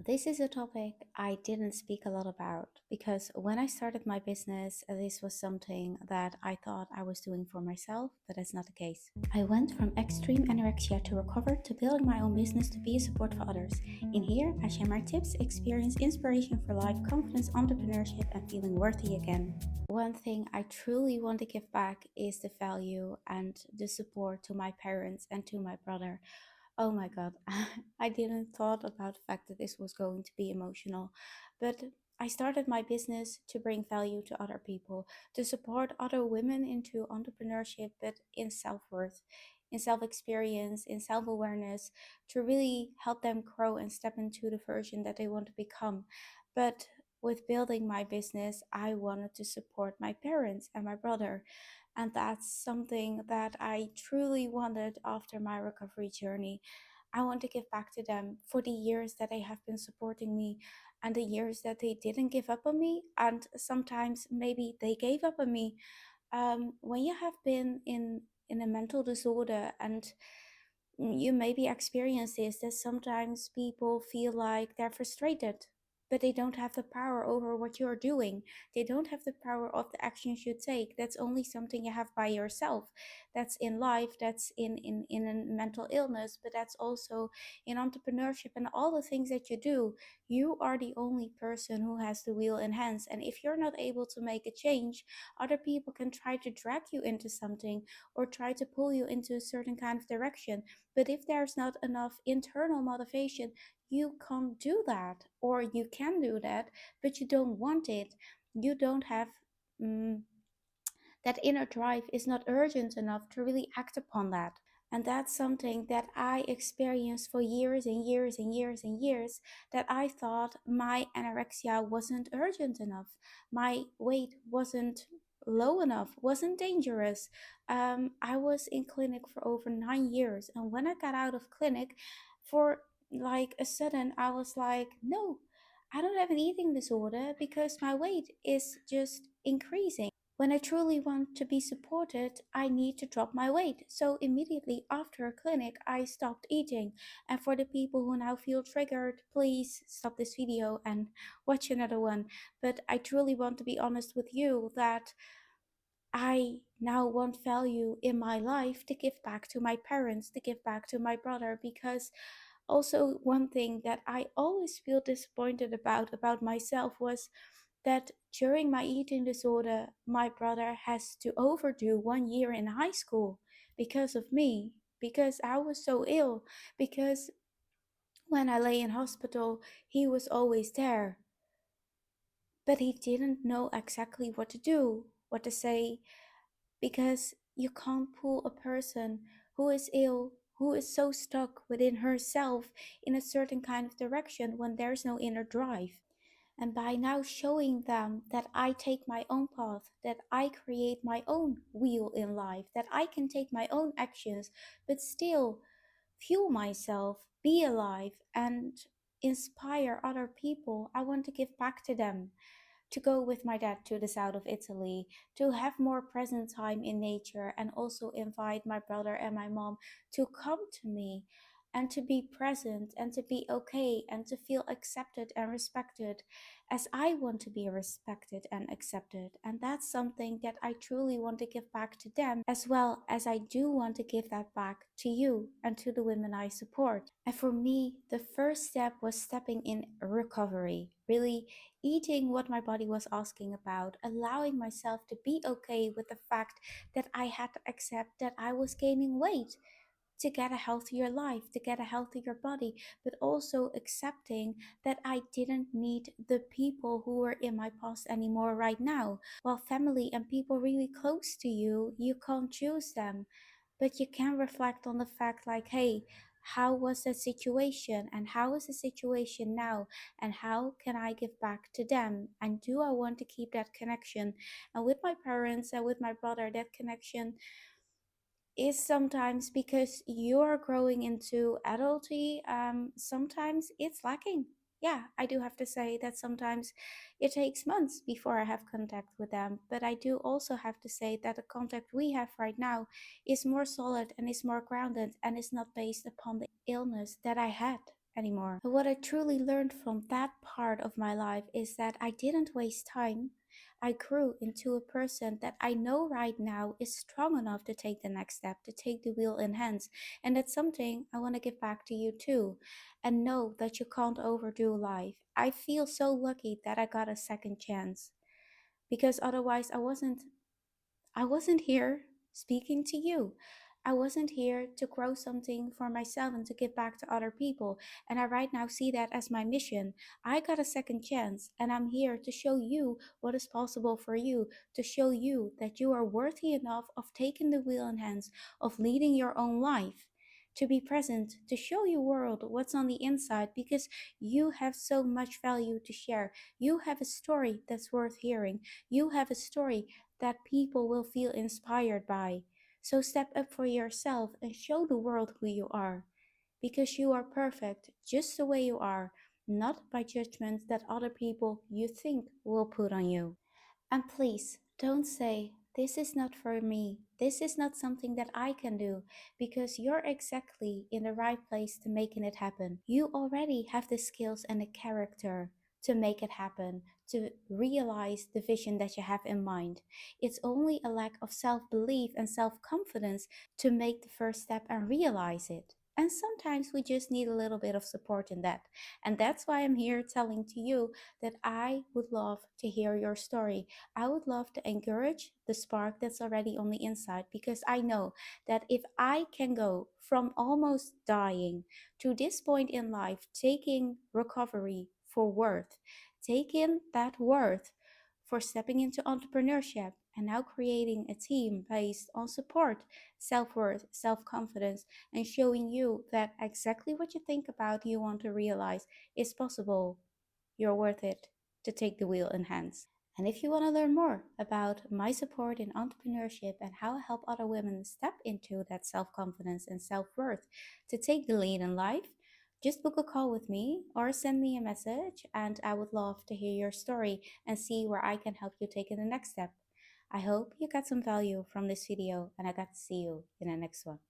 This is a topic I didn't speak a lot about because when I started my business, this was something that I thought I was doing for myself, but that's not the case. I went from extreme anorexia to recover to building my own business to be a support for others. In here, I share my tips, experience, inspiration for life, confidence, entrepreneurship, and feeling worthy again. One thing I truly want to give back is the value and the support to my parents and to my brother. Oh my God, I didn't thought about the fact that this was going to be emotional, but I started my business to bring value to other people, to support other women into entrepreneurship, but in self-worth, in self-experience, in self-awareness, to really help them grow and step into the version that they want to become. But with building my business, I wanted to support my parents and my brother. And that's something that I truly wanted after my recovery journey. I want to give back to them for the years that they have been supporting me and the years that they didn't give up on me. And sometimes maybe they gave up on me. When you have been in a mental disorder and you maybe experience this, that sometimes people feel like they're frustrated, but they don't have the power over what you're doing. They don't have the power of the actions you take. That's only something you have by yourself. That's in life, that's in a mental illness, but that's also in entrepreneurship and all the things that you do. You are the only person who has the wheel in hands. And if you're not able to make a change, other people can try to drag you into something or try to pull you into a certain kind of direction. But if there's not enough internal motivation, you can't do that, or you can do that, but you don't want it. You don't have mm, that inner drive is not urgent enough to really act upon that. And that's something that I experienced for years and years and years and years, that I thought my anorexia wasn't urgent enough. My weight wasn't low enough, wasn't dangerous. I was in clinic for over 9 years. And when I got out of clinic, for like a sudden, I was like, no, I don't have an eating disorder because my weight is just increasing. When I truly want to be supported, I need to drop my weight. So immediately after a clinic, I stopped eating. And for the people who now feel triggered, please stop this video and watch another one. But I truly want to be honest with you that I now want value in my life to give back to my parents, to give back to my brother, because also one thing that I always feel disappointed about myself was that during my eating disorder, my brother has to overdo 1 year in high school because of me, because I was so ill, because when I lay in hospital, he was always there, but he didn't know exactly what to do, what to say, because you can't pull a person who is ill, who is so stuck within herself in a certain kind of direction when there's no inner drive. And by now showing them that I take my own path, that I create my own wheel in life, that I can take my own actions, but still fuel myself, be alive, and inspire other people, I want to give back to them, to go with my dad to the south of Italy, to have more present time in nature, and also invite my brother and my mom to come to me and to be present and to be okay and to feel accepted and respected as I want to be respected and accepted. And that's something that I truly want to give back to them, as well as I do want to give that back to you and to the women I support. And for me, the first step was stepping in recovery, really eating what my body was asking about, allowing myself to be okay with the fact that I had to accept that I was gaining weight to get a healthier life, to get a healthier body, but also accepting that I didn't need the people who were in my past anymore right now. While family and people really close to you, you can't choose them, but you can reflect on the fact like, hey, how was that situation and how is the situation now, and how can I give back to them, and do I want to keep that connection? And with my parents and with my brother, that connection is sometimes, because you're growing into adulthood, sometimes it's lacking. Yeah, I do have to say that sometimes it takes months before I have contact with them, but I do also have to say that the contact we have right now is more solid and is more grounded and is not based upon the illness that I had anymore. But what I truly learned from that part of my life is that I didn't waste time. I grew into a person that I know right now is strong enough to take the next step, to take the wheel in hands. And that's something I want to give back to you too. And know that you can't overdo life. I feel so lucky that I got a second chance because otherwise I wasn't here speaking to you. I wasn't here to grow something for myself and to give back to other people. And I right now see that as my mission. I got a second chance and I'm here to show you what is possible for you, to show you that you are worthy enough of taking the wheel in hands, of leading your own life. To be present, to show your world what's on the inside because you have so much value to share. You have a story that's worth hearing. You have a story that people will feel inspired by. So step up for yourself and show the world who you are. Because you are perfect just the way you are, not by judgments that other people you think will put on you. And please don't say, this is not for me. This is not something that I can do because you're exactly in the right place to making it happen. You already have the skills and the character to make it happen, to realize the vision that you have in mind. It's only a lack of self-belief and self-confidence to make the first step and realize it. And sometimes we just need a little bit of support in that. And that's why I'm here telling to you that I would love to hear your story. I would love to encourage the spark that's already on the inside because I know that if I can go from almost dying to this point in life, taking recovery for worth, taking that worth for stepping into entrepreneurship and now creating a team based on support, self worth, self confidence, and showing you that exactly what you think about you want to realize is possible. You're worth it to take the wheel in hands. And if you want to learn more about my support in entrepreneurship and how I help other women step into that self confidence and self worth to take the lead in life, just book a call with me or send me a message, and I would love to hear your story and see where I can help you take in the next step. I hope you got some value from this video, and I got to see you in the next one.